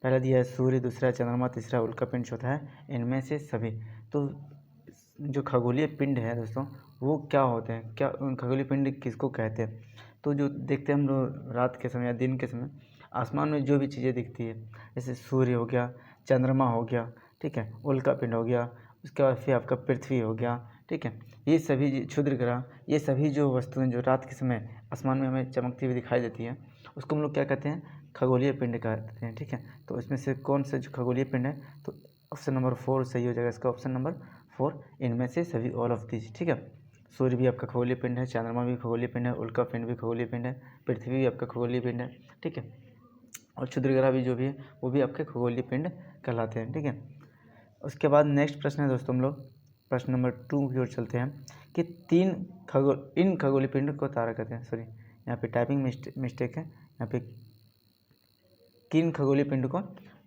पहला दिया है सूर्य, दूसरा चंद्रमा, तीसरा उल्कापिंड, चौथा है इनमें से सभी। तो जो खगोलीय पिंड है दोस्तों वो क्या होते हैं, क्या खगोलीय पिंड किसको कहते हैं? तो जो देखते हैं हम लोग रात के समय या दिन के समय आसमान में जो भी चीज़ें दिखती है, जैसे सूर्य हो गया, चंद्रमा हो गया, ठीक है, उल्कापिंड हो गया, उसके बाद फिर आपका पृथ्वी हो गया, ठीक है, ये सभी क्षुद्र ग्रह, ये सभी जो वस्तुएं जो रात के समय आसमान में हमें चमकती हुई दिखाई देती हैं उसको हम लोग क्या कहते हैं? खगोलीय पिंड कहते हैं, ठीक है। तो इसमें से कौन सा जो खगोलीय पिंड है, तो ऑप्शन नंबर 4 सही हो जाएगा इसका, ऑप्शन नंबर 4 इनमें से सभी, ऑल ऑफ दिस, ठीक है। सूर्य भी आपका खगोलीय पिंड है, चंद्रमा भी खगोलीय पिंड है, उल्कापिंड भी खगोलीय पिंड है, पृथ्वी भी आपका खगोलीय पिंड है, ठीक है, और क्षुद्र ग्रह भी जो भी है वो भी आपके खगोलीय पिंड कहलाते हैं, ठीक है। उसके बाद नेक्स्ट प्रश्न है दोस्तों, हम लोग प्रश्न नंबर 2 की ओर चलते हैं कि इन खगोलीय पिंड को तारा कहते हैं। सॉरी, यहाँ पे टाइपिंग मिस्टेक है, यहाँ पे किन खगोलीय पिंड को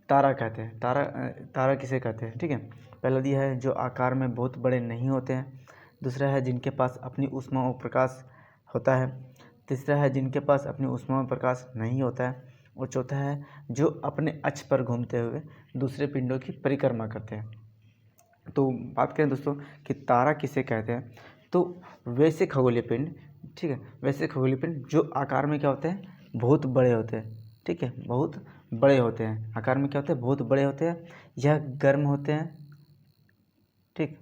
तारा कहते हैं? तारा किसे कहते हैं, ठीक है। पहला दिया है जो आकार में बहुत बड़े नहीं होते हैं, दूसरा है जिनके पास अपनी ऊष्मा और प्रकाश होता है, तीसरा है जिनके पास अपनी ऊष्मा और प्रकाश नहीं होता है, और चौथा है जो अपने अक्ष पर घूमते हुए दूसरे पिंडों की परिक्रमा करते हैं। तो बात करें दोस्तों कि तारा किसे कहते हैं, तो वैसे खगोलीय पिंड, ठीक है, वैसे खगोलीय पिंड जो आकार में क्या होते हैं? बहुत बड़े होते हैं, ठीक है, बहुत बड़े होते हैं, आकार में क्या होते हैं? बहुत बड़े होते हैं, यह गर्म होते हैं, ठीक,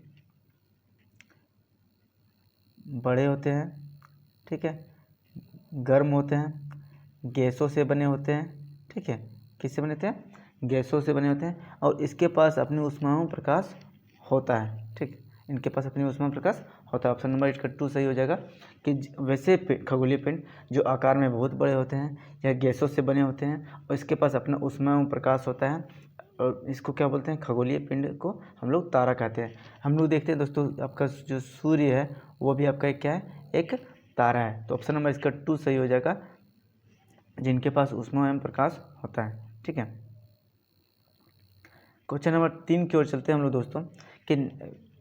बड़े होते हैं, ठीक है, गर्म होते हैं, गैसों से बने होते हैं, ठीक है, किससे बने होते हैं? गैसों से बने होते हैं, और इसके पास अपनी ऊष्मा और प्रकाश होता है, ठीक, इनके पास अपनी ऊष्मा प्रकाश होता है। ऑप्शन नंबर 2 सही हो जाएगा कि वैसे खगोलीय पिंड जो आकार में बहुत बड़े होते हैं, या गैसों से बने होते हैं, और इसके पास अपना ऊष्मा और प्रकाश होता है, और इसको क्या बोलते हैं? खगोलीय पिंड को हम लोग तारा कहते हैं। हम लोग देखते हैं दोस्तों आपका जो सूर्य है वो भी आपका एक क्या है? एक तारा है। तो ऑप्शन नंबर इसका 2 सही हो जाएगा, जिनके पास ऊष्मा एवं प्रकाश होता है, ठीक है। क्वेश्चन नंबर 3 की ओर चलते हैं हम लोग दोस्तों कि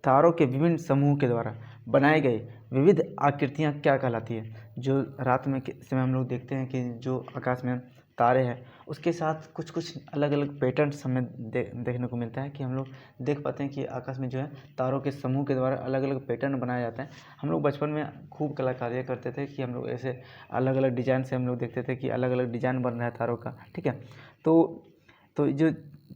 तारों के विभिन्न समूह के द्वारा बनाए गए विविध आकृतियाँ क्या कहलाती है? जो रात में के समय हम लोग देखते हैं कि जो आकाश में तारे हैं उसके साथ कुछ कुछ अलग अलग पैटर्न्स हमें देखने को मिलता है, कि हम लोग देख पाते हैं कि आकाश में जो है तारों के समूह के द्वारा अलग अलग पैटर्न बनाया जाता है। हम लोग बचपन में खूब कलाकारियाँ करते थे कि हम लोग ऐसे अलग अलग डिज़ाइन से हम लोग देखते थे कि अलग अलग डिज़ाइन बन रहा है तारों का, ठीक है। तो जो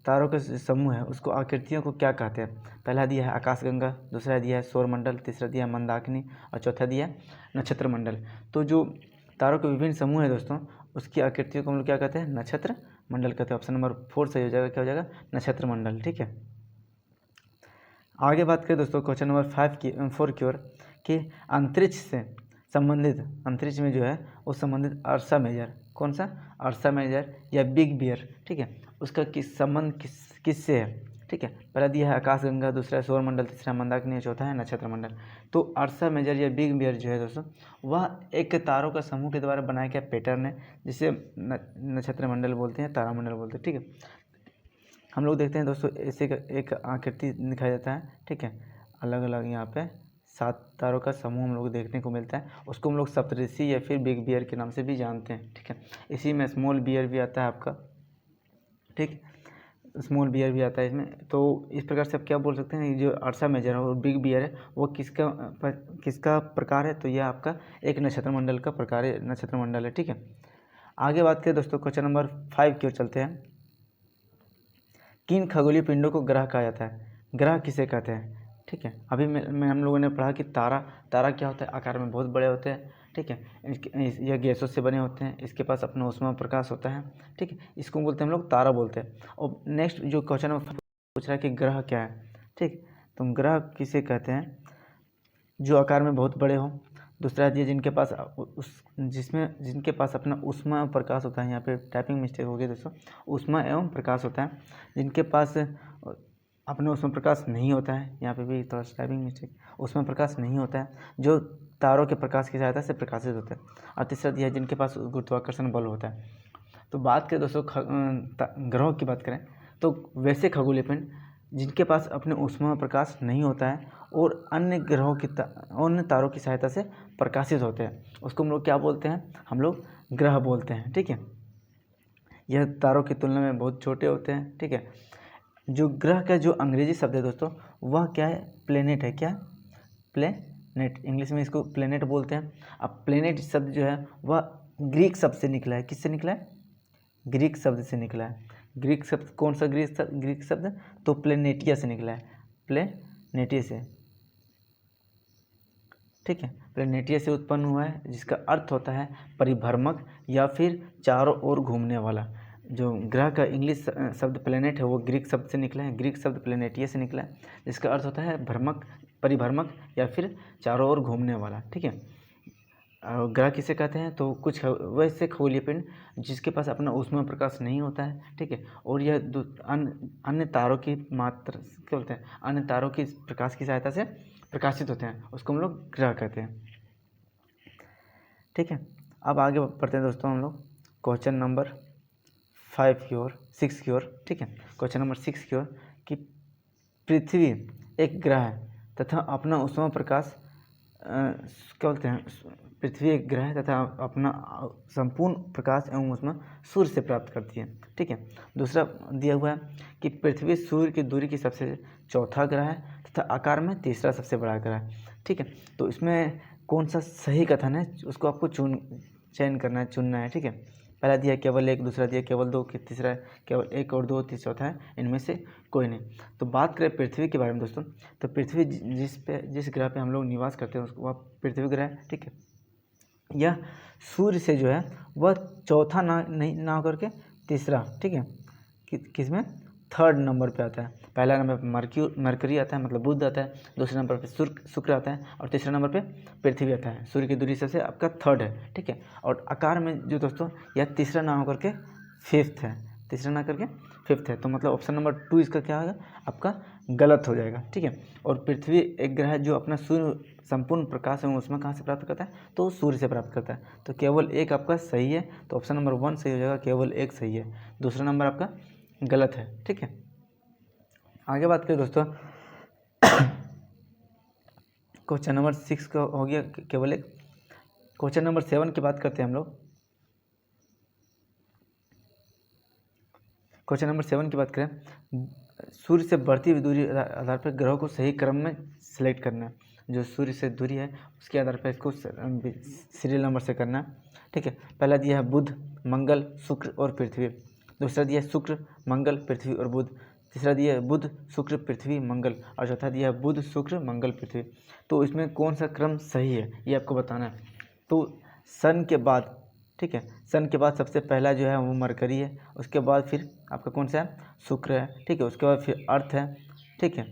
तारों के समूह है उसको आकृतियों को क्या कहते हैं? पहला दिया है आकाशगंगा, दूसरा दिया है सौरमंडल, तीसरा दिया है मंदाकिनी, और चौथा दिया है नक्षत्र मंडल। तो जो तारों के विभिन्न समूह है दोस्तों उसकी आकृतियों को हम लोग क्या कहते हैं? नक्षत्र मंडल कहते हैं। ऑप्शन नंबर 4 सही हो जाएगा, क्या हो जाएगा? नक्षत्र मंडल, ठीक है। आगे बात करें दोस्तों क्वेश्चन नंबर 4 की ओर कि अंतरिक्ष से संबंधित, अंतरिक्ष में जो है वो संबंधित अर्सा मेजर, कौन सा? अर्सा मेजर या बिग बियर, ठीक है, उसका संबंध किससे है, ठीक है। पहला दिया है आकाशगंगा, दूसरा है सौरमंडल, तीसरा मंदाकिनी, चौथा है नक्षत्र मंडल। तो अर्सा मेजर या बिग बियर जो है दोस्तों वह एक तारों का समूह के द्वारा बनाया गया पैटर्न है, जिसे नक्षत्र मंडल बोलते हैं, तारामंडल बोलते हैं, ठीक है। हम लोग देखते हैं दोस्तों ऐसे एक आकृति दिखाई देता है, ठीक है, अलग अलग यहाँ पे 7 तारों का समूह हम लोग देखने को मिलता है, उसको हम लोग सप्तऋषि या फिर बिग बियर के नाम से भी जानते हैं, ठीक है। इसी में स्मॉल बियर भी आता है आपका, ठीक, स्मॉल बियर भी आता है इसमें। तो इस प्रकार से आप क्या बोल सकते हैं, जो अर्सा मेजर है और बिग बियर है वो किसका प्रकार है? तो यह आपका एक नक्षत्र मंडल का प्रकार है, नक्षत्र मंडल है, ठीक है। आगे बात करें दोस्तों क्वेश्चन नंबर 5 की ओर चलते हैं। किन खगोलीय पिंडों को ग्रह कहा जाता है? ग्रह किसे कहते हैं, ठीक है। अभी में हम लोगों ने पढ़ा कि तारा क्या होता है? आकार में बहुत बड़े होते हैं, ठीक है, यह गैसों से बने होते हैं, इसके पास अपना ऊष्मा प्रकाश होता है, ठीक है, इसको बोलते हैं हम लोग तारा बोलते हैं। और नेक्स्ट जो क्वेश्चन नंबर पूछ रहा है कि ग्रह क्या है, ठीक, तो ग्रह किसे कहते हैं? जो आकार में बहुत बड़े हों, दूसरा है जिनके पास जिनके पास अपना ऊष्मा एवं प्रकाश होता है, यहाँ पे टाइपिंग मिस्टेक हो गई दोस्तों, ऊष्मा एवं प्रकाश होता है, जिनके पास अपना ऊष्मा प्रकाश नहीं होता है, यहाँ पे भी थोड़ा टाइपिंग मिस्टेक, ऊष्मा प्रकाश नहीं होता है, जो तारों के प्रकाश की सहायता से प्रकाशित होता है, और तीसरा दिया है जिनके पास गुरुत्वाकर्षण बल होता है। तो बात करें दोस्तों ग्रहों की बात करें तो वैसे खगोलीय पिंड जिनके पास अपने ऊष्मा प्रकाश नहीं होता है और अन्य ग्रहों की अन्य तारों की सहायता से प्रकाशित होते हैं, उसको हम लोग क्या बोलते हैं? हम लोग ग्रह बोलते हैं, ठीक है। यह तारों की तुलना में बहुत छोटे होते हैं। ठीक है, जो ग्रह का जो अंग्रेजी शब्द है दोस्तों वह क्या है, प्लेनेट है। क्या है? प्लेनेट, इंग्लिश में इसको प्लेनेट बोलते हैं। अब प्लेनेट शब्द जो है वह ग्रीक शब्द से निकला है। किससे निकला है? ग्रीक शब्द से निकला है। ग्रीक शब्द कौन सा ग्रीक शब्द? तो प्लेनेटिया से निकला है, प्लेनेटिया से। ठीक है, प्लेनेटिया से उत्पन्न हुआ है, जिसका अर्थ होता है परिभ्रमक या फिर चारों ओर घूमने वाला। जो ग्रह का इंग्लिश शब्द प्लेनेट है वो ग्रीक शब्द से निकला है, ग्रीक शब्द प्लेनेटिया से निकला है, जिसका अर्थ होता है भ्रमक, परिभ्रमक या फिर चारों ओर घूमने वाला। ठीक है, और ग्रह किसे कहते हैं? तो कुछ वैसे खगोलीय पिंड जिसके पास अपना ऊष्मा प्रकाश नहीं होता है। ठीक है, और यह अन्य तारों की मात्रा क्या बोलते हैं, अन्य तारों की प्रकाश की सहायता से प्रकाशित होते हैं, उसको हम लोग ग्रह कहते हैं। ठीक है, अब आगे बढ़ते हैं दोस्तों हम लोग क्वेश्चन नंबर 5 की ओर, 6 की ओर। ठीक है, क्वेश्चन नंबर 6 की ओर कि पृथ्वी एक ग्रह है तथा अपना ऊष्मा प्रकाश क्या बोलते हैं, पृथ्वी एक ग्रह है तथा अपना संपूर्ण प्रकाश एवं ऊष्मा सूर्य से प्राप्त करती है। ठीक है, दूसरा दिया हुआ है कि पृथ्वी सूर्य की दूरी की सबसे चौथा ग्रह है तथा आकार में तीसरा सबसे बड़ा ग्रह है। ठीक है, तो इसमें कौन सा सही कथन है उसको आपको चयन करना है, चुनना है। ठीक है, पहला दिया केवल एक, दूसरा दिया केवल दो, तीसरा केवल एक और दो, तीसरा चौथा है इनमें से कोई नहीं। तो बात करें पृथ्वी के बारे में दोस्तों, तो पृथ्वी जिस ग्रह पे हम लोग निवास करते हैं उसको वह पृथ्वी ग्रह है। ठीक है, यह सूर्य से जो है वह चौथा ना होकर के तीसरा, ठीक है, किसमें, थर्ड नंबर पे आता है। पहला नंबर पे मरकरी आता है, मतलब बुध आता है, दूसरे नंबर पे शुक्र आता है और तीसरे नंबर पे पृथ्वी आता है। सूर्य की दूरी से आपका थर्ड है। ठीक है, और आकार में जो दोस्तों यह तीसरा ना होकर के फिफ्थ है, तीसरा ना करके फिफ्थ है, तो मतलब ऑप्शन नंबर 2 इसका क्या होगा आपका गलत हो जाएगा। ठीक है, और पृथ्वी एक ग्रह जो अपना सूर्य संपूर्ण प्रकाश एवं उसमें कहाँ से प्राप्त करता है, तो सूर्य से प्राप्त करता है। तो केवल एक आपका सही है, तो ऑप्शन नंबर 1 सही हो जाएगा, केवल एक सही है, दूसरा नंबर आपका गलत है। ठीक है, आगे बात करें दोस्तों क्वेश्चन नंबर 6 का हो गया केवल एक। क्वेश्चन नंबर 7 की बात करते हैं हम लोग। क्वेश्चन नंबर 7 की बात करें, सूर्य से बढ़ती हुई दूरी आधार पर ग्रहों को सही क्रम में सिलेक्ट करना है। जो सूर्य से दूरी है उसके आधार पर इसको सीरियल नंबर से करना है। ठीक है, पहला दिया है बुध, मंगल, शुक्र और पृथ्वी, दूसरा दिया है शुक्र, मंगल, पृथ्वी और बुध, तीसरा दिया है बुध, शुक्र, पृथ्वी, मंगल और चौथा दिया है बुध, शुक्र, मंगल, पृथ्वी। तो इसमें कौन सा क्रम सही है ये आपको बताना है। तो सन के बाद, ठीक है, सन के बाद सबसे पहला जो है वो मरकरी है, उसके बाद फिर आपका कौन सा है, शुक्र है। ठीक है, उसके बाद फिर अर्थ है। ठीक है,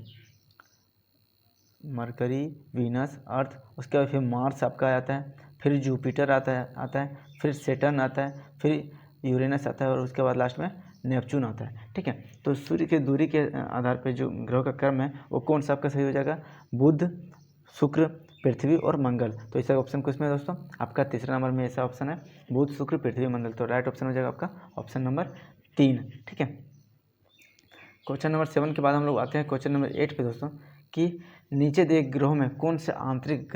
मरकरी, वीनस, अर्थ, उसके बाद फिर मार्स आपका आता है, फिर जुपिटर आता है, फिर सेटर्न आता है, फिर यूरेनस आता है और उसके बाद लास्ट में नेपच्यून आता है। ठीक है, तो सूर्य की दूरी के आधार पर जो ग्रहों का क्रम है वो कौन सा आपका सही हो जाएगा, बुध, शुक्र, पृथ्वी और मंगल। तो ऐसा ऑप्शन किसमें है दोस्तों, आपका तीसरा नंबर में ऐसा ऑप्शन है बुध, शुक्र, पृथ्वी, मंगल। तो राइट ऑप्शन हो जाएगा आपका ऑप्शन नंबर 3। ठीक है, क्वेश्चन नंबर 7 के बाद हम लोग आते हैं क्वेश्चन नंबर 8 पे दोस्तों, कि नीचे दिए ग्रहों में कौन से आंतरिक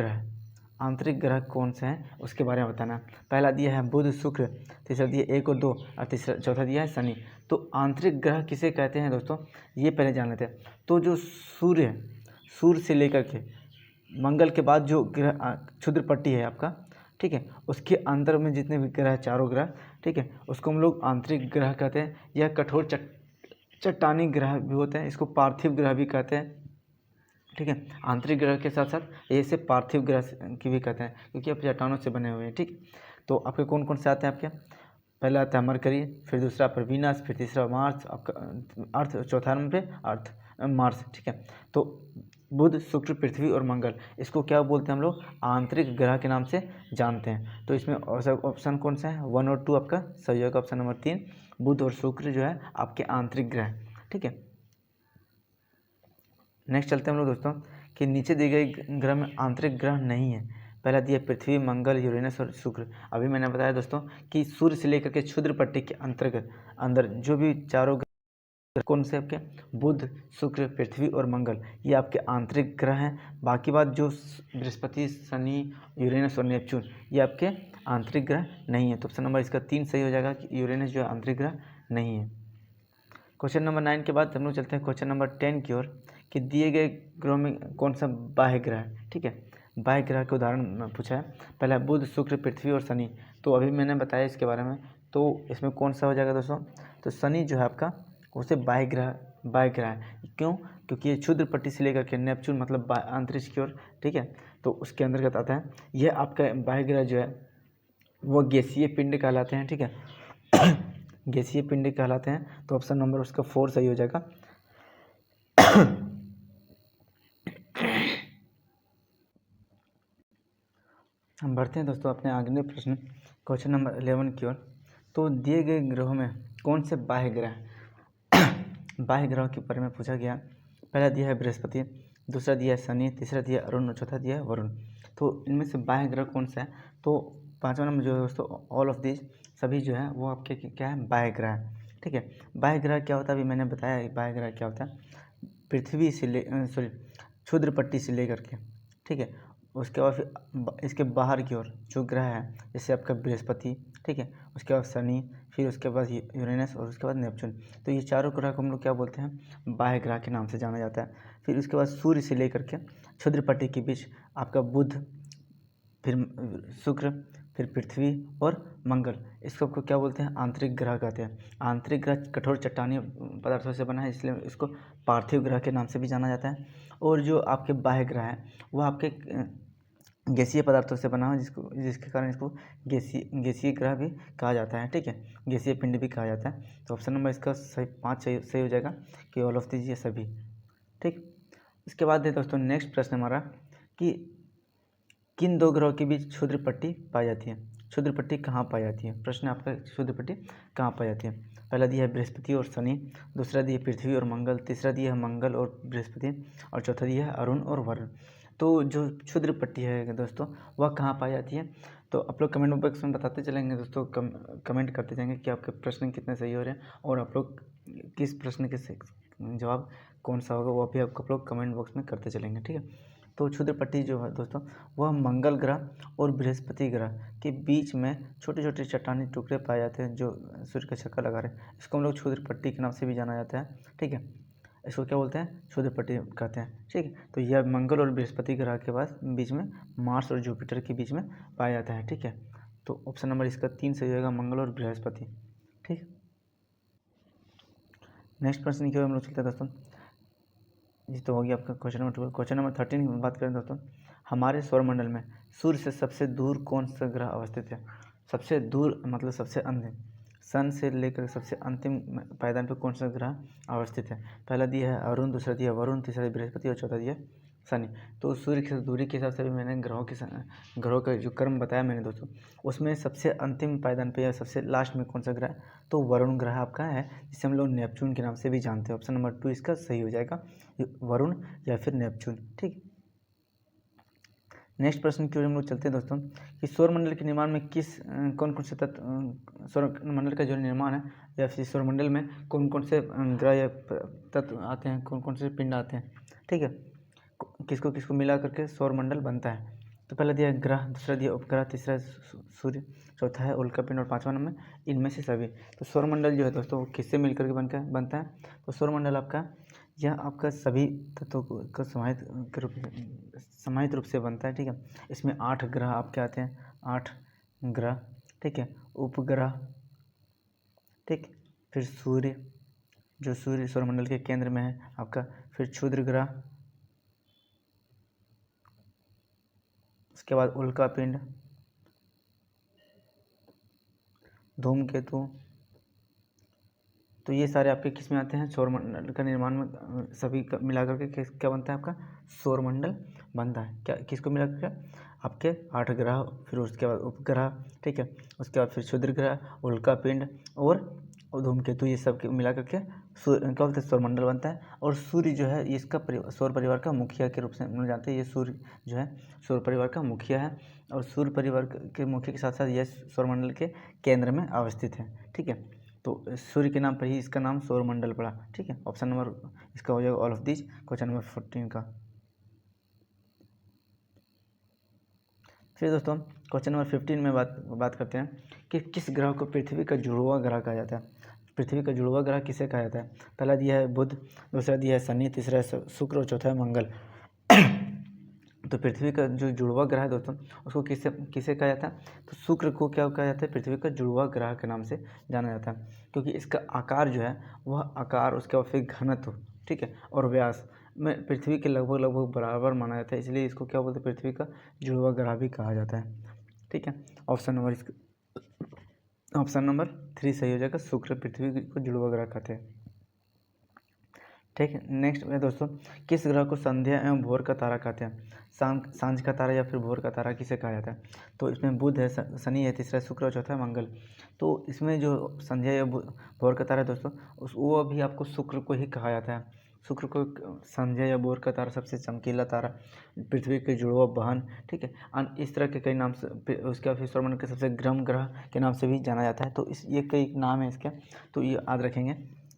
ग्रह कौन से हैं उसके बारे में बताना। पहला दिया है बुध, शुक्र, तीसरा दिया 1 और 2 और चौथा दिया है शनि। तो आंतरिक ग्रह किसे कहते हैं दोस्तों, ये पहले जान लेते हैं। तो जो सूर्य से लेकर के मंगल के बाद जो ग्रह क्षुद्र पट्टी है आपका, ठीक है, उसके अंदर में जितने भी ग्रह, चारों ग्रह, ठीक है, उसको हम लोग आंतरिक ग्रह कहते हैं। यह कठोर चट्टानी ग्रह भी होते हैं, इसको पार्थिव ग्रह भी कहते हैं। ठीक है, आंतरिक ग्रह के साथ साथ ऐसे पार्थिव ग्रह की भी कहते हैं, क्योंकि आप चट्टानों से बने हुए हैं। ठीक, तो आपके कौन कौन से आते हैं आपके, पहला आता है मरकरी, फिर दूसरा पर वीनस, फिर तीसरा मार्स, आपका अर्थ, चौथा नंबर पे अर्थ मार्स। ठीक है, तो बुध, शुक्र, पृथ्वी और मंगल, इसको क्या बोलते हैं हम लोग, आंतरिक ग्रह के नाम से जानते हैं। तो इसमें ऑप्शन कौन सा है, 1 और 2 आपका सही होगा, ऑप्शन नंबर 3 बुध और शुक्र जो है आपके आंतरिक ग्रह। ठीक है, नेक्स्ट चलते हैं हम लोग दोस्तों, कि नीचे दिए गए ग्रह में आंतरिक ग्रह नहीं है। पहला दिया पृथ्वी, मंगल, यूरेनस और शुक्र। अभी मैंने बताया दोस्तों कि सूर्य से लेकर के क्षुद्र पट्टी के अंतर्गत अंदर जो भी चारों ग्रह कौन से आपके, बुध, शुक्र, पृथ्वी और मंगल, ये आपके आंतरिक ग्रह हैं। बाकी बात जो बृहस्पति, शनि, यूरेनस और नेपच्यून, ये आपके आंतरिक ग्रह नहीं है। तो ऑप्शन नंबर इसका 3 सही हो जाएगा कि यूरेनस जो है आंतरिक ग्रह नहीं है। क्वेश्चन नंबर 9 के बाद हम लोग चलते हैं क्वेश्चन नंबर 10 की ओर कि दिए गए ग्रहों में कौन सा बाह्य ग्रह है। ठीक है, बाह्य ग्रह के उदाहरण पूछा है। पहला बुध, शुक्र, पृथ्वी और शनि। तो अभी मैंने बताया इसके बारे में, तो इसमें कौन सा हो जाएगा दोस्तों? तो शनि जो है आपका उसे बाह्य ग्रह है। क्यों? क्योंकि ये क्षुद्र पट्टी से लेकर के नेपच्यून मतलब अंतरिक्ष की ओर, ठीक है, तो उसके अंतर्गत आता है। यह आपका बाह्य ग्रह जो है वो गैसीय पिंड कहलाते हैं। ठीक है, गैसीय पिंड कहलाते हैं। तो ऑप्शन नंबर उसका 4 सही हो जाएगा। हम बढ़ते हैं दोस्तों अपने अगले प्रश्न क्वेश्चन नंबर 11 की ओर। तो दिए गए ग्रहों में कौन से बाह्य ग्रह बाह्य ग्रहों के बारे में पूछा गया। पहला दिया है बृहस्पति, दूसरा दिया है शनि, तीसरा दिया है अरुण और चौथा दिया है वरुण। तो इनमें से बाह्य ग्रह कौन सा है? तो 5वां नंबर जो है दोस्तों ऑल ऑफ दिस, सभी जो है वो आपके क्या है? बाह्य ग्रह है। ठीक है, बाह्य ग्रह क्या होता है अभी मैंने बताया। बाह्य ग्रह क्या होता है? पृथ्वी से क्षुद्र पट्टी से लेकर के, ठीक है, उसके बाद फिर इसके बाहर की ओर जो ग्रह है जैसे आपका बृहस्पति, ठीक है, उसके बाद शनि, फिर उसके बाद यूरेनस और उसके बाद नेपच्यून। तो ये चारों ग्रह को हम लोग क्या बोलते हैं? बाह्य ग्रह के नाम से जाना जाता है। फिर उसके बाद सूर्य से लेकर के क्षुद्र पट्टी के बीच आपका बुध, फिर शुक्र, फिर पृथ्वी और मंगल, इसको आपको क्या बोलते हैं? आंतरिक ग्रह कहते हैं। आंतरिक ग्रह कठोर चट्टानी पदार्थों से बना है, इसलिए इसको पार्थिव ग्रह के नाम से भी जाना जाता है। और जो आपके बाह्य ग्रह हैं वो आपके गैसीय पदार्थों से बना है, जिसके कारण इसको गैसीय ग्रह भी कहा जाता है। ठीक है, गैसीय पिंड भी कहा जाता है। तो ऑप्शन नंबर इसका सही 5 सही हो जाएगा कि ऑल ऑफ दिस, ये सभी। ठीक, इसके बाद है दोस्तों नेक्स्ट प्रश्न हमारा कि किन दो ग्रहों के बीच क्षुद्र पट्टी पाई जाती है? क्षुद्र पट्टी कहाँ पाई जाती है? प्रश्न आपका क्षुद्र पट्टी कहाँ पाई जाती है? पहला दिया है बृहस्पति और शनि, दूसरा दिया है पृथ्वी और मंगल, तीसरा दिया है मंगल और बृहस्पति और चौथा दिया है अरुण और वरुण। तो जो क्षुद्र पट्टी है दोस्तों वह कहाँ पाई जाती है? तो आप लोग कमेंट बॉक्स में बताते चलेंगे दोस्तों, कमेंट करते जाएंगे कि आपके प्रश्न कितने सही हो रहे हैं और आप लोग किस प्रश्न के जवाब कौन सा होगा वो भी आप लोग कमेंट बॉक्स में करते चलेंगे। ठीक है, तो क्षुद्र पट्टी जो है दोस्तों वह मंगल ग्रह और बृहस्पति ग्रह के बीच में छोटे छोटे चट्टानी टुकड़े पाए जाते हैं जो सूर्य का चक्कर लगा रहे हैं। इसको हम लोग क्षुद्र पट्टी के नाम से भी जाना जाता है। ठीक है, इसको क्या बोलते हैं? क्षुद्र पट्टी कहते हैं। ठीक है, तो यह मंगल और बृहस्पति ग्रह के पास बीच में मार्स और जुपिटर के बीच में पाया जाता है। ठीक है, तो ऑप्शन नंबर इसका 3 सही होगा, मंगल और बृहस्पति। ठीक, नेक्स्ट प्रश्न की ओर हम लोग चलते हैं दोस्तों। जी, तो हो गया आपका क्वेश्चन नंबर 12। क्वेश्चन नंबर 13 की बात करें दोस्तों, हमारे सौरमंडल में सूर्य से सबसे दूर कौन सा ग्रह अवस्थित है? सबसे दूर मतलब सबसे अंतिम, सन से लेकर सबसे अंतिम पायदान पर कौन सा ग्रह अवस्थित है? पहला दिया है अरुण, दूसरा दिया वरुण, तीसरा बृहस्पति और चौथा दिया शनि। तो सूर्य की दूरी के हिसाब से भी मैंने ग्रहों का जो क्रम बताया मैंने दोस्तों, उसमें सबसे अंतिम पायदान पे या सबसे लास्ट में कौन सा ग्रह है? तो वरुण ग्रह आपका है, जिसे हम लोग नेपच्यून के नाम से भी जानते हैं। ऑप्शन नंबर 2 इसका सही हो जाएगा, वरुण या फिर नेपच्यून। ठीक, नेक्स्ट प्रश्न की ओर हम लोग चलते हैं दोस्तों कि सौरमंडल के निर्माण में कौन कौन से तत्व, सौरमंडल का जो निर्माण है या फिर सौरमंडल में कौन कौन से ग्रह या तत्व आते हैं, कौन कौन से पिंड आते हैं? ठीक है, किसको किसको मिला करके सौरमंडल बनता है? तो पहला दिया ग्रह, दूसरा दिया उपग्रह, तीसरा सूर्य, चौथा है उल्कापिंड और 5वां नंबर इनमें से सभी। तो सौरमंडल जो है दोस्तों वो किससे मिलकर के बनता है? तो सौरमंडल यह आपका सभी तत्वों को समाहित रूप से बनता है। ठीक है, इसमें 8 ग्रह आपके आते हैं, 8 ग्रह। ठीक है, उपग्रह, ठीक, फिर सूर्य, जो सूर्य सौरमंडल के केंद्र में है आपका, फिर क्षुद्र ग्रह, उसके बाद उल्कापिंड, धूमकेतु। तो ये सारे आपके किस में आते हैं? सौरमंडल का निर्माण में सभी का मिला करके क्या बनता है? आपका सौरमंडल बनता है। क्या किसको मिला करके? आपके 8 ग्रह, फिर उसके बाद उपग्रह, ठीक है, उसके बाद फिर क्षुद्र ग्रह, उल्कापिंड और धूमकेतु, ये सब मिला करके क्या बोलते हैं? सौरमंडल बनता है। और सूर्य जो है इसका सौर परिवार का मुखिया के रूप से हम लोग जानते हैं। ये सूर्य जो है सौर परिवार का मुखिया है और सूर्य परिवार के मुखिया के साथ साथ यह सौरमंडल के केंद्र में अवस्थित है। ठीक है, तो सूर्य के नाम पर ही इसका नाम सौरमंडल पड़ा। ठीक है, ऑप्शन नंबर इसका हो जाएगा all of this, question number 14 का। फिर दोस्तों क्वेश्चन नंबर 15 में बात करते हैं कि किस ग्रह को पृथ्वी का जुड़वा ग्रह कहा जाता है? पृथ्वी का जुड़वा ग्रह किसे कहा जाता है? पहला दिया है बुध, दूसरा दिया है शनि, तीसरा है शुक्र और चौथा है मंगल। तो पृथ्वी का जो जुड़वा ग्रह है दोस्तों उसको किसे किसे कहा जाता है? तो शुक्र को क्या कहा जाता है? पृथ्वी का जुड़वा ग्रह के नाम से जाना जाता है, क्योंकि इसका आकार जो है वह आकार, उसके बाद फिर घनत्व, ठीक है, और व्यास में पृथ्वी के लगभग बराबर माना जाता है, इसलिए इसको क्या बोलते हैं? पृथ्वी का जुड़वा ग्रह भी कहा जाता है, ठीक है। ऑप्शन नंबर 3 सही हो जाएगा, शुक्र पृथ्वी को जुड़वा ग्रह कहते हैं, ठीक है। नेक्स्ट है दोस्तों, किस ग्रह को संध्या एवं भोर का तारा कहते हैं? सांझ का तारा या फिर भोर का तारा किसे कहा जाता है? तो इसमें बुध है, शनि है, तीसरा शुक्र और चौथा है मंगल। तो इसमें जो संध्या या भोर का तारा है दोस्तों वो अभी आपको शुक्र को ही कहा जाता है। शुक्र को संध्या या भोर का तारा, सबसे चमकीला तारा, पृथ्वी के जुड़वा बहन, ठीक है, इस तरह के कई नाम से उसका फिर सौरमंडल के सबसे गर्म ग्रह के नाम से भी जाना जाता है। तो ये कई नाम है इसके, तो ये याद रखेंगे,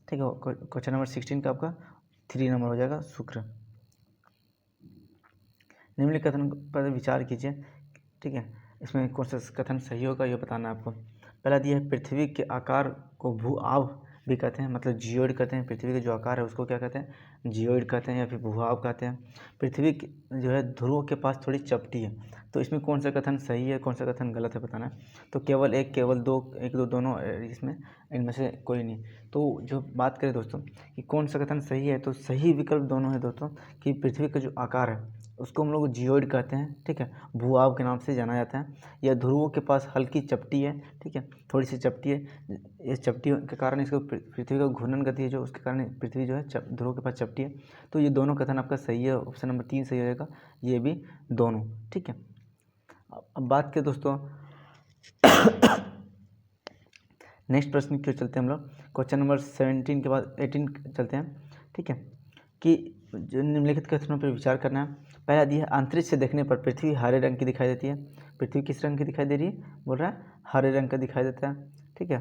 ठीक है। क्वेश्चन नंबर 16 का आपका 3 नंबर हो जाएगा शुक्र। निम्नलिखित कथन पर विचार कीजिए, ठीक है, इसमें कौन सा कथन सही होगा ये बताना है आपको। पहला दिया है पृथ्वी के आकार को भू-आभ भी कहते हैं, मतलब जियोइड कहते हैं। पृथ्वी का जो आकार है उसको क्या कहते हैं? जियोइड कहते हैं या फिर भू-आभ कहते हैं। पृथ्वी जो है ध्रुवों के पास थोड़ी चपटी है। तो इसमें कौन सा कथन सही है, कौन सा कथन गलत है बताना है। तो केवल एक, केवल दो, एक दो, दोनों, इसमें इनमें से कोई नहीं। तो जो बात करें दोस्तों कि कौन सा कथन सही है, तो सही विकल्प दोनों है दोस्तों, कि पृथ्वी का जो आकार है उसको हम लोग जियोइड कहते हैं, ठीक है, भू-आभ के नाम से जाना जाता है। यह ध्रुवों के पास हल्की चपटी है, ठीक है, थोड़ी सी चपटी है। इस चपटी के कारण इसको पृथ्वी का घूर्णन गति है जो, उसके कारण पृथ्वी जो है ध्रुवों के पास चपटी है। तो ये दोनों कथन आपका सही है, ऑप्शन नंबर 3 सही हो जाएगा, ये भी दोनों, ठीक है। अब बात करें दोस्तों नेक्स्ट प्रश्न की ओर चलते हैं हम लोग। क्वेश्चन नंबर 17 के बाद 18 चलते हैं, ठीक है, कि जो निम्नलिखित कथनों पर विचार करना है। पहला दिया है अंतरिक्ष से देखने पर पृथ्वी हरे रंग की दिखाई देती है। पृथ्वी किस रंग की दिखाई दे रही है? बोल रहा है हरे रंग का दिखाई देता है, ठीक है।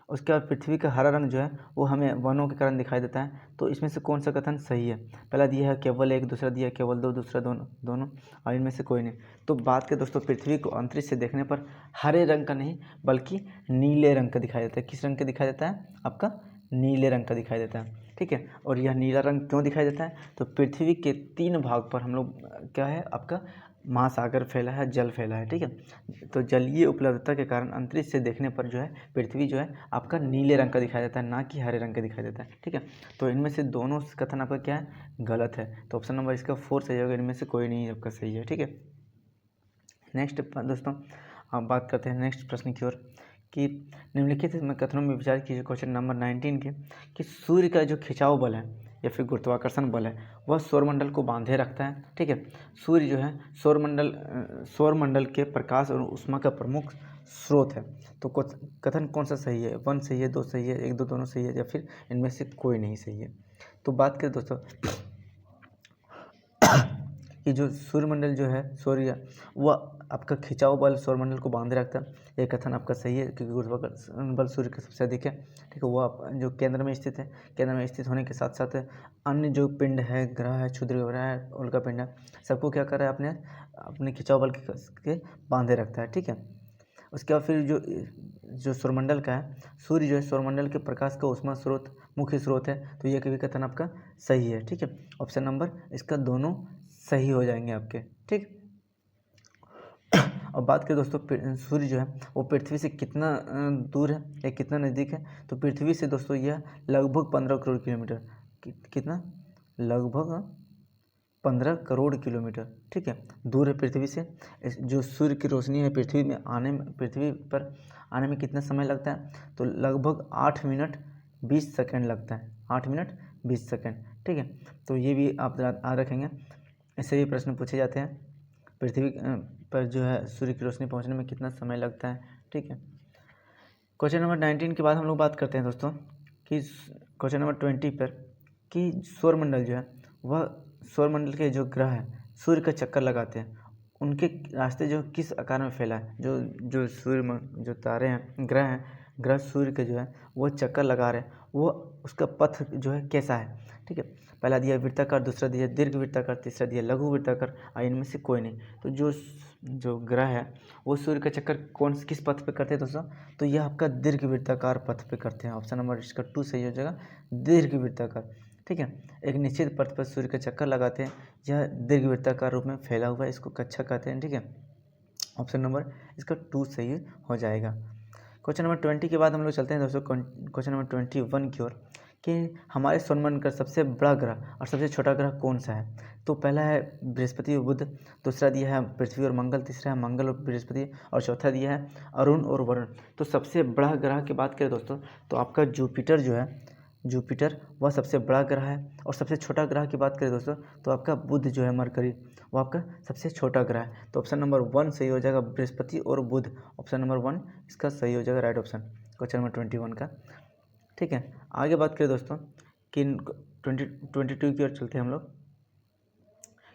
उसके बाद पृथ्वी का हरा रंग जो है वो हमें वनों के कारण दिखाई देता है। तो इसमें से कौन सा कथन सही है? पहला दिया है केवल एक, दूसरा दिया है केवल दो, दूसरा दोनों, और इनमें से कोई नहीं। तो बात करें दोस्तों, पृथ्वी को अंतरिक्ष से देखने पर हरे रंग का नहीं बल्कि नीले रंग का दिखाई देता है। किस रंग का दिखाई देता है? आपका नीले रंग का दिखाई देता है, ठीक है। और यह नीला रंग क्यों दिखाई देता है? तो पृथ्वी के 3 भाग पर हम लोग क्या है, आपका महासागर फैला है, जल फैला है, ठीक है। तो जलीय उपलब्धता के कारण अंतरिक्ष से देखने पर जो है पृथ्वी जो है आपका नीले रंग का दिखाई देता है, ना कि हरे रंग का दिखाई देता है, ठीक है। तो इनमें से दोनों कथन आपका क्या है? गलत है। तो ऑप्शन नंबर इसका 4 सही होगा, इनमें से कोई नहीं आपका सही है, ठीक है। नेक्स्ट दोस्तों आप बात करते हैं नेक्स्ट प्रश्न की ओर, कि निम्नलिखित कथनों में विचार कीजिए, क्वेश्चन नंबर 19 के, कि सूर्य का जो खिंचाव बल है या फिर गुरुत्वाकर्षण बल है वह सौरमंडल को बांधे रखता है, ठीक है। सूर्य जो है सौरमंडल के प्रकाश और ऊष्मा का प्रमुख स्रोत है। तो कथन कौन सा सही है? 1 सही है, 2 सही है, 1 2 दोनों सही है, या फिर इनमें से कोई नहीं सही है। तो बात करें दोस्तों कि जो सूर्यमंडल जो है, सूर्य वह आपका खिंचाव बल सौरमंडल को बांधे रखता है, ये कथन आपका सही है, क्योंकि गुरुत्वाकर्षण बल सूर्य का सबसे अधिक है, ठीक है। वह जो केंद्र में स्थित है, केंद्र में स्थित होने के साथ साथ अन्य जो पिंड है, ग्रह है, क्षुद्र ग्रह है, उल्का पिंड है, सबको क्या कर रहा है? अपने खिंचाव बल के बांधे रखता है, ठीक है। उसके बाद फिर जो सौरमंडल का है, सूर्य जो है सौरमंडल के प्रकाश का ऊष्मा स्रोत, मुख्य स्रोत है। तो यह भी कथन आपका सही है, ठीक है। ऑप्शन नंबर इसका दोनों सही हो जाएंगे आपके, ठीक। और बात करें दोस्तों सूर्य जो है वो पृथ्वी से कितना दूर है या कितना नज़दीक है? तो पृथ्वी से दोस्तों यह लगभग 15 करोड़ किलोमीटर, कितना? लगभग 15 करोड़ किलोमीटर, ठीक है, दूर है पृथ्वी से। जो सूर्य की रोशनी है पृथ्वी पर आने में कितना समय लगता है? तो लगभग 8 मिनट 20 सेकंड लगता है, 8 मिनट 20 सेकंड, ठीक है। तो ये भी आप याद रखेंगे, ऐसे भी प्रश्न पूछे जाते हैं, पृथ्वी पर जो है सूर्य की रोशनी पहुंचने में कितना समय लगता है, ठीक है। क्वेश्चन नंबर 19 के बाद हम लोग बात करते हैं दोस्तों कि क्वेश्चन नंबर 20 पर, कि सौरमंडल जो है वह सौरमंडल के जो ग्रह हैं सूर्य का चक्कर लगाते हैं, उनके रास्ते जो किस आकार में फैला है? जो सूर्य जो तारे हैं, ग्रह हैं, ग्रह सूर्य के जो है वो चक्कर लगा रहे हैं, वो उसका पथ जो है कैसा है, ठीक है। पहला दिया वृत्ताकार, दूसरा दिया दीर्घ वृत्ताकार, तीसरा दिया लघु वृत्ताकार, और इनमें से कोई नहीं। तो जो ग्रह है वो सूर्य का चक्कर किस पथ पे करते हैं दोस्तों, तो यह आपका दीर्घ वृत्ताकार पथ पे करते हैं। ऑप्शन नंबर इसका 2 सही हो जाएगा, दीर्घ वृत्ताकार, ठीक है। एक निश्चित पथ पर सूर्य का चक्कर लगाते हैं, यह दीर्घ वृत्ताकार रूप में फैला हुआ है, इसको कक्षा कहते हैं, ठीक है। ऑप्शन नंबर इसका 2 सही हो जाएगा। क्वेश्चन नंबर 20 के बाद हम लोग चलते हैं दोस्तों क्वेश्चन नंबर 21 की ओर, कि हमारे सौरमंडल का सबसे बड़ा ग्रह और सबसे छोटा ग्रह कौन सा है। तो पहला है बृहस्पति और बुध, दूसरा दिया है पृथ्वी और मंगल, तीसरा है मंगल और बृहस्पति, और चौथा दिया है अरुण और वरुण। तो सबसे बड़ा ग्रह की बात करें दोस्तों, तो आपका जुपिटर जो है, जुपिटर वह सबसे बड़ा ग्रह है। और सबसे छोटा ग्रह की बात करें दोस्तों, तो आपका बुध जो है मरकरी, वो आपका सबसे छोटा ग्रह है। तो ऑप्शन नंबर 1 सही हो जाएगा, बृहस्पति और बुध। ऑप्शन नंबर 1 इसका सही हो जाएगा, राइट ऑप्शन, क्वेश्चन नंबर 21 का, ठीक है। आगे बात करें दोस्तों कि 22 की ओर चलते हैं हम लोग,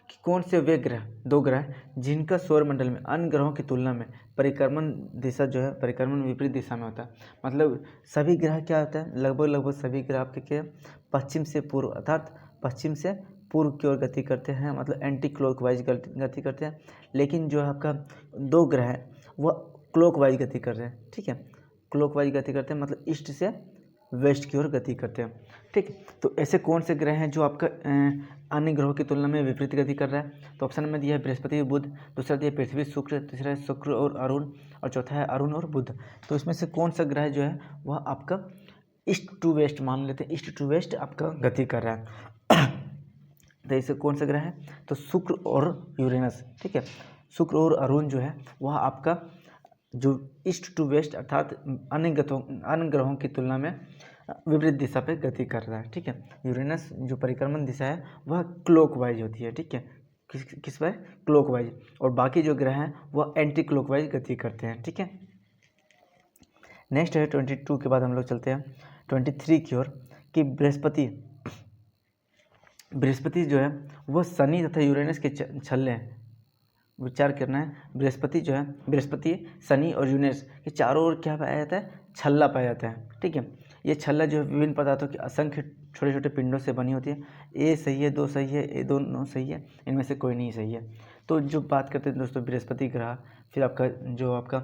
कि कौन से वे ग्रह, 2 ग्रह जिनका सौरमंडल में अन्य ग्रहों की तुलना में परिक्रमण दिशा जो है परिक्रमण विपरीत दिशा में होता है। मतलब सभी ग्रह क्या होता है, लगभग सभी ग्रह आपके क्या पश्चिम से पूर्व, अर्थात पश्चिम से पूर्व की ओर गति करते हैं, मतलब एंटी क्लॉकवाइज गति करते हैं। लेकिन जो आपका 2 ग्रह है वह क्लॉकवाइज गति कर रहे हैं, ठीक है। क्लॉकवाइज गति करते हैं, मतलब ईस्ट से वेस्ट की ओर गति करते हैं, ठीक। तो ऐसे कौन से ग्रह हैं जो आपका अन्य ग्रहों की तुलना में विपरीत गति कर रहा है। तो ऑप्शन में दिया है बृहस्पति बुध, दूसरा दिया पृथ्वी शुक्र, तीसरा है शुक्र और अरुण, और चौथा है अरुण और बुध। तो इसमें से कौन सा ग्रह जो है वह आपका ईस्ट टू वेस्ट, मान लेते हैं ईस्ट टू वेस्ट आपका गति कर रहा है। तो इसे कौन सा ग्रह है, तो शुक्र और यूरेनस, ठीक है। शुक्र और अरुण जो है वह आपका जो ईस्ट टू वेस्ट अर्थात अन्य ग्रहों की तुलना में विपरीत दिशा पे गति कर रहा है, ठीक है। यूरेनस जो परिक्रमण दिशा है वह क्लॉकवाइज होती है, ठीक है, किस पर, क्लॉकवाइज, और बाकी जो ग्रह हैं वह एंटी क्लॉकवाइज गति करते हैं, ठीक है। नेक्स्ट है 22 के बाद हम लोग चलते हैं 23 की ओर, कि बृहस्पति जो है वह शनि तथा यूरेनस के छल्ले हैं। विचार करना है, बृहस्पति शनि और यूरेनस के चारों ओर क्या पाया जाता है, छल्ला पाया जाता है, ठीक है। ये छल्ला जो है विभिन्न पदार्थों के असंख्य छोटे छोटे पिंडों से बनी होती है। ए सही है, 2 सही है, ए दोनों सही है, इनमें से कोई नहीं सही है। तो जो बात करते हैं दोस्तों बृहस्पति ग्रह, फिर आपका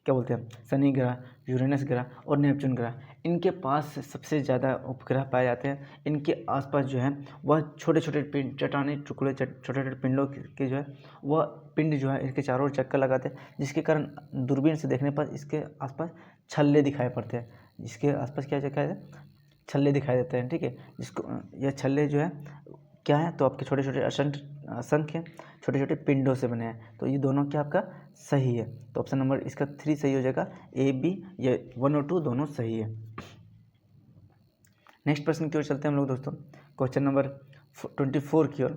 क्या बोलते हैं शनि ग्रह, यूरेनस ग्रह और नेपच्यून ग्रह, इनके पास सबसे ज़्यादा उपग्रह पाए जाते हैं। इनके आसपास जो है वह छोटे छोटे पिंड, चट्टानी टुकड़े, छोटे छोटे पिंडों के जो है वह पिंड जो है इसके चारों ओर चक्कर लगाते हैं, जिसके कारण दूरबीन से देखने पर इसके आसपास छल्ले दिखाई पड़ते हैं। जिसके आसपास क्या दिखाई देता है, छल्ले दिखाई देते हैं, ठीक है। जिसको यह छल्ले जो है क्या है, तो आपके छोटे छोटे असंख्य छोटे छोटे पिंडों से बने हैं। तो ये दोनों क्या आपका सही है। तो ऑप्शन नंबर इसका 3 सही हो जाएगा, ए बी, ये 1 और 2 दोनों सही है। नेक्स्ट प्रश्न की ओर चलते हैं हम लोग दोस्तों, क्वेश्चन नंबर 24 की ओर।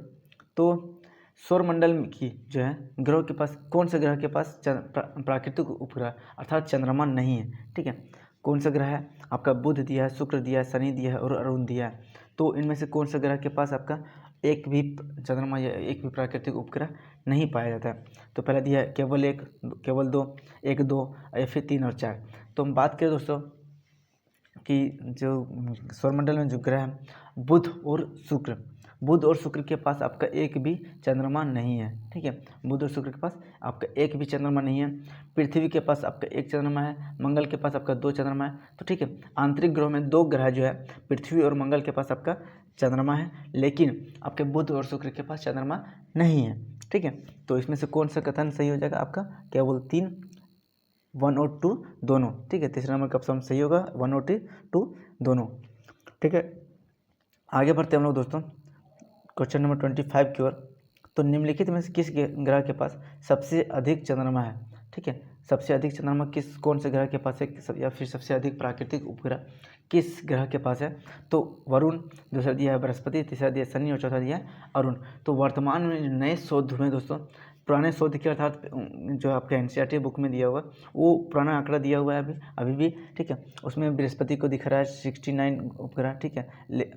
तो सौरमंडल की जो है ग्रहों के पास, कौन से ग्रह के पास प्राकृतिक उपग्रह अर्थात चंद्रमा नहीं है, ठीक है। कौन सा ग्रह है, आपका बुध दिया है, शुक्र दिया है, शनि दिया है और अरुण दिया है। तो इनमें से कौन सा ग्रह के पास आपका एक भी चंद्रमा या एक भी प्राकृतिक उपग्रह नहीं पाया जाता है। तो पहला दिया है केवल 1, केवल 2, 1, 2 या फिर 3 और 4। तो हम बात करें दोस्तों कि जो सौरमंडल में जो ग्रह हैं बुध और शुक्र के पास आपका एक भी चंद्रमा नहीं है, ठीक है। बुध और शुक्र के पास आपका एक भी चंद्रमा नहीं है। पृथ्वी के पास आपका 1 चंद्रमा है, मंगल के पास आपका 2 चंद्रमा है। तो ठीक है, आंतरिक ग्रहों में 2 ग्रह जो है पृथ्वी और मंगल के पास आपका चंद्रमा है, लेकिन आपके बुध और शुक्र के पास चंद्रमा नहीं है, ठीक है। तो इसमें से कौन सा कथन सही हो जाएगा आपका, केवल 3, 1 और 2 दोनों, ठीक है। तीसरा नंबर का ऑप्शन सही होगा, 1 और 2 दोनों, ठीक है। आगे बढ़ते हैं हम लोग दोस्तों क्वेश्चन नंबर 25 की ओर। तो निम्नलिखित में से किस ग्रह के पास सबसे अधिक चंद्रमा है, ठीक है। सबसे अधिक चंद्रमा कौन से ग्रह के पास है, या फिर सबसे अधिक प्राकृतिक उपग्रह किस ग्रह के पास है। तो वरुण, दूसरा दिया है बृहस्पति, तीसरा दिया शनि और चौथा दिया है अरुण। तो वर्तमान में नए शोध हुए दोस्तों पुराने शोध के अर्थात जो आपके एनसीईआरटी बुक में दिया हुआ वो पुराना आंकड़ा दिया हुआ है अभी भी, ठीक है। उसमें बृहस्पति को दिख रहा है 69 उपग्रह, ठीक है,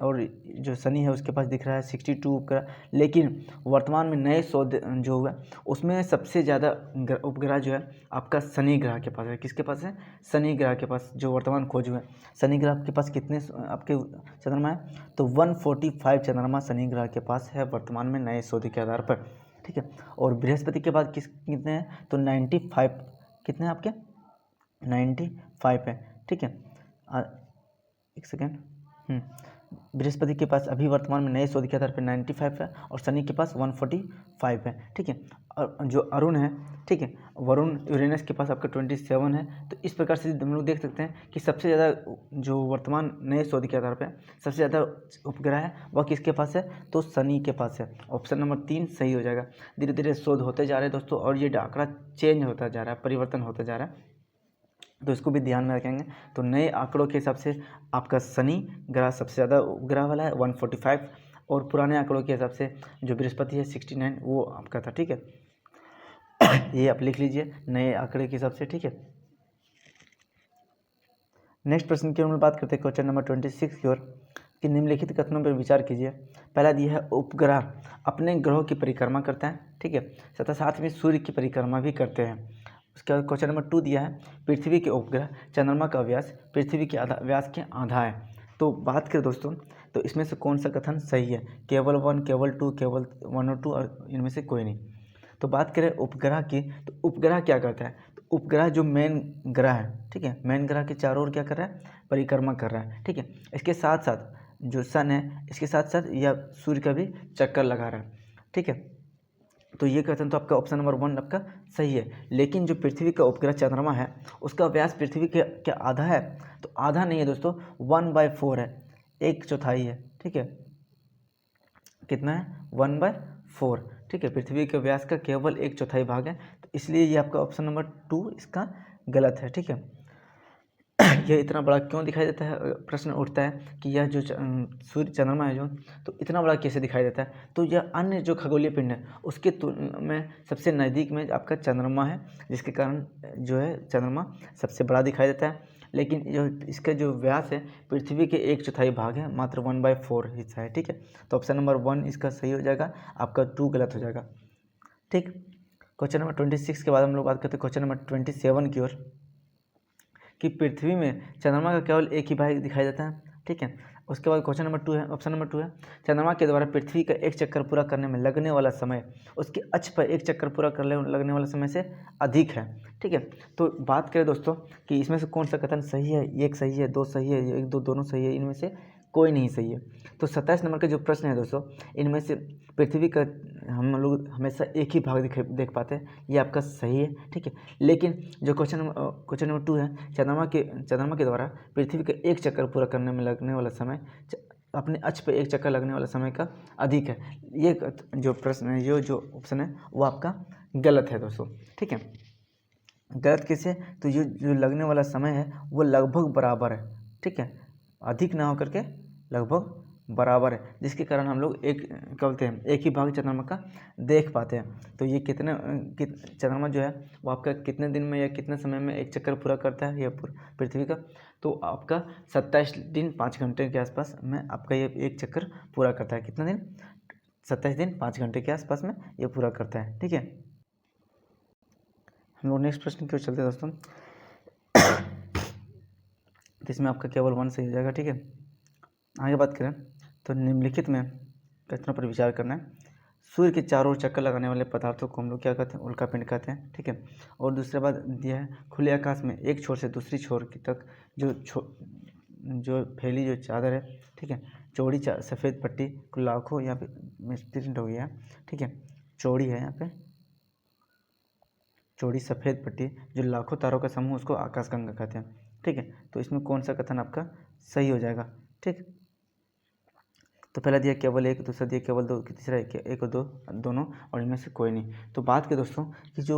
और जो शनि है उसके पास दिख रहा है 62 उपग्रह। लेकिन वर्तमान में नए शोध जो हुआ उसमें सबसे ज़्यादा उपग्रह जो है आपका शनि ग्रह के पास है। किसके पास है? शनि ग्रह के पास, जो वर्तमान खोज हुआ है। शनि ग्रह के पास कितने आपके चंद्रमा है? तो 145 चंद्रमा शनि ग्रह के पास है वर्तमान में नए शोध के आधार पर, ठीक है। और बृहस्पति के बाद कितने हैं? तो 95, कितने हैं आपके? 95 है, ठीक है। एक सेकेंड, बृहस्पति के पास अभी वर्तमान में नए शोध के आधार पर 95 है और शनि के पास 145 है, ठीक है। और जो अरुण है, ठीक है, वरुण यूरेनस के पास आपका 27 है। तो इस प्रकार से हम लोग देख सकते हैं कि सबसे ज़्यादा जो वर्तमान नए शोध के आधार पर सबसे ज़्यादा उपग्रह है वह किसके पास है? तो शनि के पास है। ऑप्शन नंबर 3 सही हो जाएगा। धीरे धीरे शोध होते जा रहे हैं दोस्तों, और ये आंकड़ा चेंज होता जा रहा है, परिवर्तन होता जा रहा है, तो इसको भी ध्यान में रखेंगे। तो नए आंकड़ों के हिसाब से आपका शनि ग्रह सबसे ज़्यादा उपग्रह वाला है 145, और पुराने आंकड़ों के हिसाब से जो बृहस्पति है 69 वो आपका था, ठीक है। ये आप लिख लीजिए नए आंकड़े के हिसाब से, ठीक है। नेक्स्ट प्रश्न की हम बात करते हैं क्वेश्चन नंबर 26 की ओर, कि निम्नलिखित कथनों पर विचार कीजिए। पहला दिया है उपग्रह अपने ग्रहों की परिक्रमा करता है, ठीक है, तथा साथ में सूर्य की परिक्रमा भी करते हैं। उसके बाद क्वेश्चन नंबर 2 दिया है पृथ्वी के उपग्रह चंद्रमा का व्यास पृथ्वी के व्यास के आधा है। तो बात करें दोस्तों, तो इसमें से कौन सा कथन सही है? केवल 1, केवल 2, केवल 1 और 2, और इनमें से कोई नहीं। तो बात करें उपग्रह की, तो उपग्रह क्या करता है? तो उपग्रह जो मेन ग्रह है, ठीक है, मेन ग्रह के चारों ओर क्या कर रहा है? परिक्रमा कर रहा है, ठीक है। इसके साथ साथ जो सन है इसके साथ साथ यह सूर्य का भी चक्कर लगा रहा है, ठीक है। तो ये कथन तो आपका ऑप्शन नंबर 1 आपका सही है। लेकिन जो पृथ्वी का उपग्रह चंद्रमा है उसका व्यास पृथ्वी के क्या आधा है? तो आधा नहीं है दोस्तों, 1/4 है, 1/4 है, ठीक है। कितना है? 1/4, ठीक है। पृथ्वी के व्यास का केवल 1/4 भाग है, तो इसलिए ये आपका ऑप्शन नंबर 2 इसका गलत है, ठीक है। यह इतना बड़ा क्यों दिखाई देता है? प्रश्न उठता है कि यह जो सूर्य चंद्रमा है जो, तो इतना बड़ा कैसे दिखाई देता है? तो यह अन्य जो खगोलीय पिंड है उसके तुलना में सबसे नज़दीक में आपका चंद्रमा है, जिसके कारण जो है चंद्रमा सबसे बड़ा दिखाई देता है। लेकिन जो इसका जो व्यास है पृथ्वी के 1/4 भाग है, मात्र 1/4 हिस्सा है, ठीक है। तो ऑप्शन नंबर 1 इसका सही हो जाएगा, आपका 2 गलत हो जाएगा, ठीक। क्वेश्चन नंबर 26 के बाद हम लोग बात करते हैं क्वेश्चन नंबर 27 की ओर, कि पृथ्वी में चंद्रमा का केवल एक ही भाग दिखाई देता है, ठीक है। उसके बाद क्वेश्चन नंबर 2 है, ऑप्शन नंबर 2 है चंद्रमा के द्वारा पृथ्वी का एक चक्कर पूरा करने में लगने वाला समय उसके अक्ष पर एक चक्कर पूरा करने लगने वाले समय से अधिक है, ठीक है। तो बात करें दोस्तों कि इसमें से कौन सा कथन सही है? एक सही है, 2 सही है, 1, 2 दोनों सही है, इनमें से कोई नहीं सही है। तो 27 नंबर का जो प्रश्न है दोस्तों, इनमें से पृथ्वी का हम लोग हमेशा एक ही भाग देख पाते हैं, ये आपका सही है, ठीक है। लेकिन जो क्वेश्चन नंबर 2 है चंद्रमा के द्वारा पृथ्वी का एक चक्कर पूरा करने में लगने वाला समय अपने अक्ष पर एक चक्कर लगने वाला समय का अधिक है। ये जो प्रश्न है, ये जो ऑप्शन है वो आपका गलत है दोस्तों, ठीक है। गलत कैसे? तो ये जो लगने वाला समय है वो लगभग बराबर है, ठीक है, अधिक ना होकर के लगभग बराबर है, जिसके कारण हम लोग एक क्या बोलते हैं एक ही भाग चंद्रमा का देख पाते हैं। तो ये चंद्रमा जो है वो आपका कितने दिन में या कितने समय में एक चक्कर पूरा करता है, यह पृथ्वी का? तो आपका 27 दिन 5 घंटे के आसपास में आपका ये एक चक्कर पूरा करता है। कितना दिन? 27 दिन 5 घंटे के आसपास में ये पूरा करता है, ठीक है। हम लोग नेक्स्ट प्रश्न की ओर चलते हैं दोस्तों। तो इसमें आपका केवल 1 सही हो जाएगा, ठीक है। आगे बात करें तो निम्नलिखित में कथनों पर विचार करना है। सूर्य के चारों ओर चक्कर लगाने वाले पदार्थों को हम लोग क्या कहते हैं? उल्का पिंड कहते हैं, ठीक है। और दूसरा बात दिया है खुले आकाश में एक छोर से दूसरी छोर की तक जो फैली जो चादर है, ठीक है, चौड़ी सफ़ेद पट्टी को लाखों, यहाँ पे मिस्प्रिंट हो गया, ठीक है, चौड़ी है यहाँ पे, चौड़ी सफ़ेद पट्टी जो लाखों तारों का समूह, उसको आकाशगंगा कहते हैं, ठीक है। तो इसमें कौन सा कथन आपका सही हो जाएगा? ठीक, तो पहला दिया केवल 1, दूसरा दिया केवल 2, तीसरा 1 और 2 दोनों, और इनमें से कोई नहीं। तो बात करें दोस्तों कि जो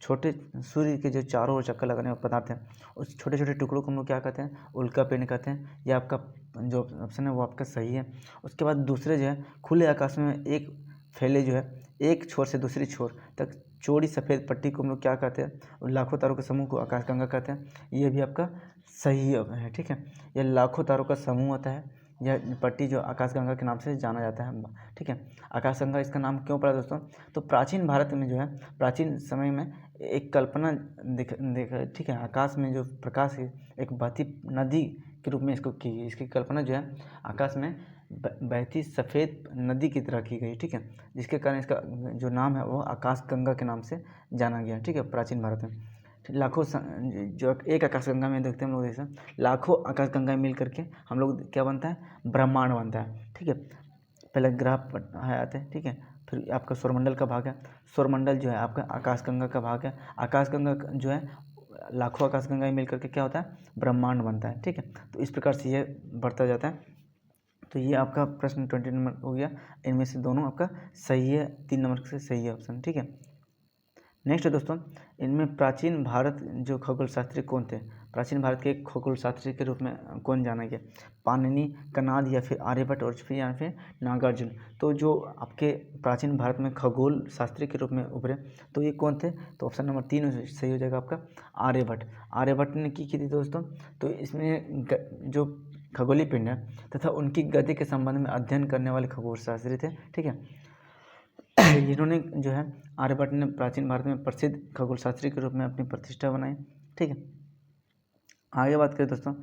छोटे सूर्य के जो चारों ओर चक्कर लगाने वाले पदार्थ हैं उस छोटे छोटे टुकड़ों को हम लोग क्या कहते हैं? उल्का पिंड कहते हैं। ये आपका जो ऑप्शन है वो आपका सही है। उसके बाद दूसरे जो है खुले आकाश में एक फैले जो है एक छोर से दूसरी छोर तक चौड़ी सफ़ेद पट्टी को हम लोग क्या कहते हैं, लाखों तारों के समूह को आकाशगंगा कहते हैं। ये भी आपका सही है, ठीक है। यह लाखों तारों का समूह होता है, यह पट्टी जो आकाशगंगा के नाम से जाना जाता है, ठीक है। आकाशगंगा इसका नाम क्यों पड़ा दोस्तों, तो प्राचीन भारत में जो है, प्राचीन समय में एक कल्पना दिख ठीक है, आकाश में जो प्रकाश है एक बहती नदी के रूप में इसको की गई। इसकी कल्पना जो है आकाश में बहती सफ़ेद नदी की तरह की गई, ठीक है, जिसके कारण इसका जो नाम है वो आकाशगंगा के नाम से जाना गया, ठीक है, प्राचीन भारत में। लाखों जो एक आकाशगंगा में देखते हैं हम लोग, जैसे लाखों आकाशगंगाएं मिल करके हम लोग क्या बनता है, ब्रह्मांड बनता है, ठीक है। पहले ग्रह है आते हैं, ठीक है, फिर आपका सौरमंडल का भाग है, सौरमंडल जो है आपका आकाशगंगा का भाग है, आकाशगंगा जो है लाखों आकाशगंगाएं मिल करके क्या होता है, ब्रह्मांड बनता है, ठीक है। तो इस प्रकार से ये बढ़ता जाता है। तो ये आपका प्रश्न 20 नंबर हो गया। इनमें से दोनों आपका सही है, 3 नंबर से सही है ऑप्शन, ठीक है। नेक्स्ट दोस्तों, इनमें प्राचीन भारत जो खगोल शास्त्री कौन थे, प्राचीन भारत के खगोल शास्त्री के रूप में कौन जाना गया, पाणिनि, कणाद या फिर आर्यभट्ट और फिर या फिर नागार्जुन। तो जो आपके प्राचीन भारत में खगोल शास्त्री के रूप में उभरे तो ये कौन थे, तो ऑप्शन नंबर 3 सही हो जाएगा आपका आर्यभट्ट। आर्यभट्ट ने की थी दोस्तों, तो इसमें जो खगोलीय पिंड है तथा उनकी गति के संबंध में अध्ययन करने वाले खगोल शास्त्री थे, ठीक है। इन्होंने जो है आर्यभट्ट ने प्राचीन भारत में प्रसिद्ध खगोल शास्त्री के रूप में अपनी प्रतिष्ठा बनाई, ठीक है। आगे बात करें दोस्तों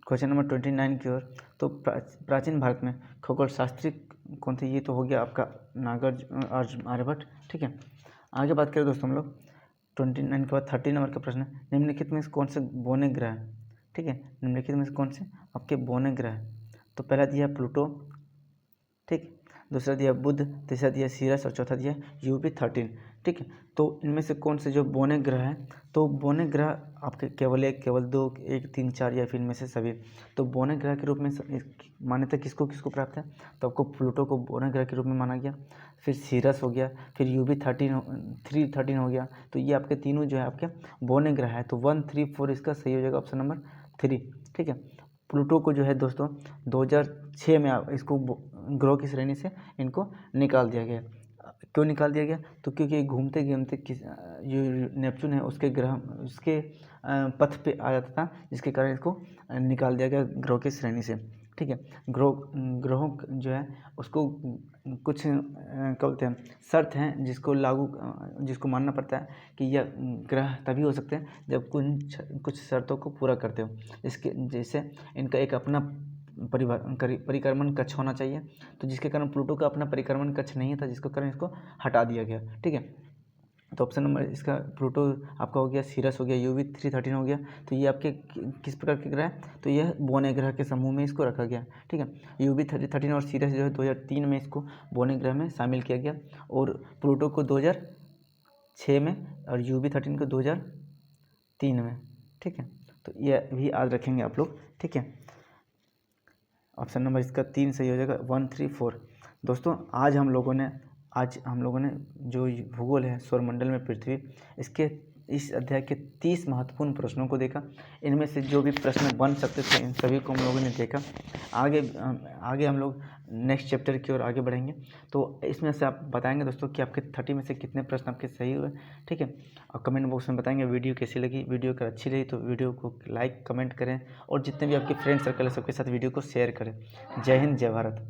क्वेश्चन नंबर 29 की ओर, तो प्राचीन भारत में खगोल शास्त्री कौन थे, ये तो हो गया आपका नागार्जुन आर्यभट्ट, ठीक है। आगे बात करें दोस्तों हम लोग 29 के बाद 30 नंबर का प्रश्न है, निम्नलिखित में से कौन से बौने ग्रह है, ठीक है, निम्नलिखित में से कौन से आपके बौने ग्रह है। तो पहला दिया प्लूटो, ठीक, दूसरा दिया बुध, तीसरा दिया सीरस और चौथा दिया UB13, ठीक है। तो इनमें से कौन से जो बौने ग्रह हैं, तो बौने ग्रह आपके केवल एक, केवल दो, 1, 3, 4 या फिर इनमें से सभी। तो बौने ग्रह के रूप में मान्यता किसको किसको प्राप्त है, तो आपको प्लूटो को बौने ग्रह के रूप में माना गया, फिर सीरस हो गया, फिर UB13 हो गया। तो ये आपके तीनों जो है आपके बौने ग्रह है। तो 1, 3, 4 इसका सही हो जाएगा ऑप्शन नंबर 3, ठीक है। प्लूटो को जो है दोस्तों 2006 में इसको ग्रह की श्रेणी से इनको निकाल दिया गया। क्यों निकाल दिया गया, तो क्योंकि घूमते घूमते जो नेपच्यून है उसके पथ पे आ जाता था, जिसके कारण इसको निकाल दिया गया ग्रह की श्रेणी से, ठीक है। ग्रहों जो है उसको कुछ क्या बोलते हैं शर्त हैं जिसको मानना पड़ता है कि यह ग्रह तभी हो सकते हैं जब कुछ शर्तों को पूरा करते हो, जैसे इनका एक अपना परिक्रमण कक्ष होना चाहिए, तो जिसके कारण प्लूटो का अपना परिक्रमण कक्ष नहीं था, जिसके कारण इसको हटा दिया गया, ठीक है। तो ऑप्शन नंबर इसका प्लूटो आपका हो गया, सीरस हो गया, UB13 हो गया। तो ये आपके किस प्रकार के ग्रह है, तो यह बौने ग्रह के समूह में इसको रखा गया, ठीक है। UB13 और सीरस जो है 2003 में इसको बौने ग्रह में शामिल किया गया, और प्लूटो को 2006 में और UB13 को 2003 में, ठीक है। तो यह भी याद रखेंगे आप लोग, ठीक है। ऑप्शन नंबर इसका 3 सही हो जाएगा, 1, 3, 4। दोस्तों आज हम लोगों ने जो भूगोल है सौरमंडल में पृथ्वी, इसके इस अध्याय के 30 महत्वपूर्ण प्रश्नों को देखा। इनमें से जो भी प्रश्न बन सकते थे इन सभी को हम लोगों ने देखा। आगे हम लोग नेक्स्ट चैप्टर की ओर आगे बढ़ेंगे। तो इसमें से आप बताएंगे दोस्तों कि आपके 30 में से कितने प्रश्न आपके सही हुए, ठीक है। और कमेंट बॉक्स में बताएंगे वीडियो कैसी लगी। वीडियो अगर अच्छी लगी तो वीडियो को लाइक कमेंट करें, और जितने भी आपके फ्रेंड सर्कल है सबके साथ वीडियो को शेयर करें। जय हिंद, जय भारत।